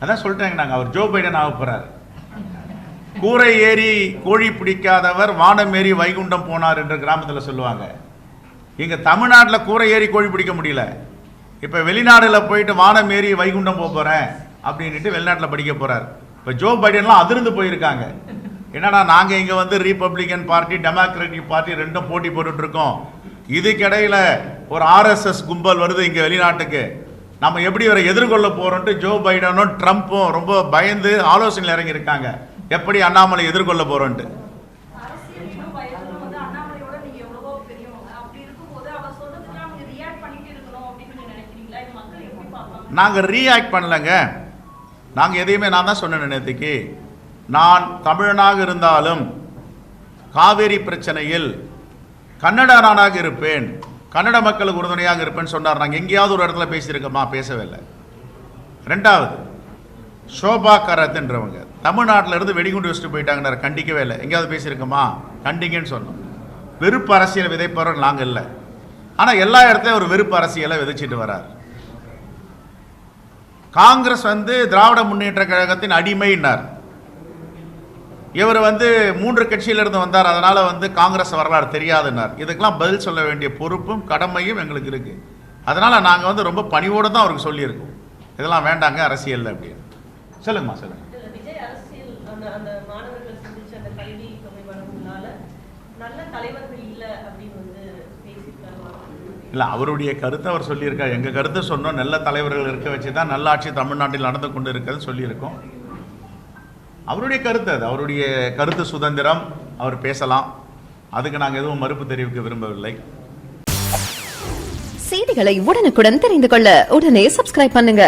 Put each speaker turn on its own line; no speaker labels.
அதான் சொல்லிட்டாங்க, நாங்கள் அவர் ஜோ பைடன் ஆக போகிறார். கூரை ஏறி கோழி பிடிக்காதவர் வானம் ஏறி வைகுண்டம் போனார் என்று கிராமத்தில் சொல்லுவாங்க. இங்கே தமிழ்நாட்டில் கூரை ஏறி கோழி பிடிக்க முடியல. இப்போ வெளிநாடுல போயிட்டு வானம் ஏறி வைகுண்டம் போக போகிறேன் அப்படின்ட்டு வெளிநாட்டில் படிக்க போகிறார். இப்போ ஜோ பைடன்லாம் அதிர்ந்து போயிருக்காங்க. என்னன்னா நாங்கள் இங்கே வந்து ரிப்பப்ளிகன் பார்ட்டி டெமோக்ராட்டிக் பார்ட்டி ரெண்டும் போட்டி போட்டுட்ருக்கோம். இதுக்கிடையில் ஒரு RSS கும்பல் வருது இங்கே வெளிநாட்டுக்கு, நம்ம எப்படி இவரை எதிர்கொள்ள போகிறோன்ட்டு ஜோ பைடனும் ட்ரம்ப்பும் ரொம்ப பயந்து ஆலோசனையில் இறங்கியிருக்காங்க, எப்படி அண்ணாமலை எதிர்கொள்ள போகிறோன்ட்டு. நாங்கள் ரீஆக்ட் பண்ணலைங்க. நாங்கள் எதையுமே, நான் தான் சொன்னேன் நேற்றுக்கு, நான் தமிழனாக இருந்தாலும் காவேரி பிரச்சனையில் கன்னடனாக இருப்பேன், கன்னட மக்களுக்கு உறுதுணையாக இருப்பேன்னு சொன்னார். நாங்கள் எங்கேயாவது ஒரு இடத்துல பேசியிருக்கோமா? பேசவே இல்லை. ரெண்டாவது, ஷோபா கரத்ன்றவங்க தமிழ்நாட்டில் இருந்து வெடிகுண்டு வச்சுட்டு போயிட்டாங்கன்னார், கண்டிக்கவே இல்லை. எங்கேயாவது பேசியிருக்கோமா? கண்டிங்கன்னு சொன்னோம். வெறுப்பு அரசியல் விதைப்பவர் நாங்கள் இல்லை. ஆனால் எல்லா இடத்துலையும் ஒரு வெறுப்பு அரசியலை விதைச்சிட்டு வரார். காங்கிரஸ் வந்து திராவிட முன்னேற்ற கழகத்தின் அடிமைன்னார். இவர் வந்து 3 கட்சியிலிருந்து வந்தார், அதனால வந்து காங்கிரஸ் வரலாறு தெரியாதுன்னார். இதுக்கெல்லாம் பதில் சொல்ல வேண்டிய பொறுப்பும் கடமையும் எங்களுக்கு இருக்கு. அதனால நாங்கள் வந்து ரொம்ப பணிவோடு தான் அவருக்கு சொல்லியிருக்கோம், இதெல்லாம் வேண்டாங்க அரசியல் அப்படின்னு. சொல்லுங்கம்மா, சொல்லுங்க. இல்லை, அவருடைய கருத்தை அவர் சொல்லியிருக்கார். எங்கள் கருத்தை சொன்னோம், நல்ல தலைவர்கள் இருக்க வச்சு தான் நல்லாட்சி தமிழ்நாட்டில் நடந்து கொண்டு இருக்கிறது சொல்லியிருக்கோம். அவருடைய கருத்து, அது அவருடைய கருத்து சுதந்திரம், அவர் பேசலாம். அதுக்கு நாங்கள் எதுவும் மறுப்பு தெரிவிக்க விரும்பவில்லை.
செய்திகளை உடனுக்குடன் தெரிந்து கொள்ள உடனே சப்ஸ்கிரைப் பண்ணுங்க.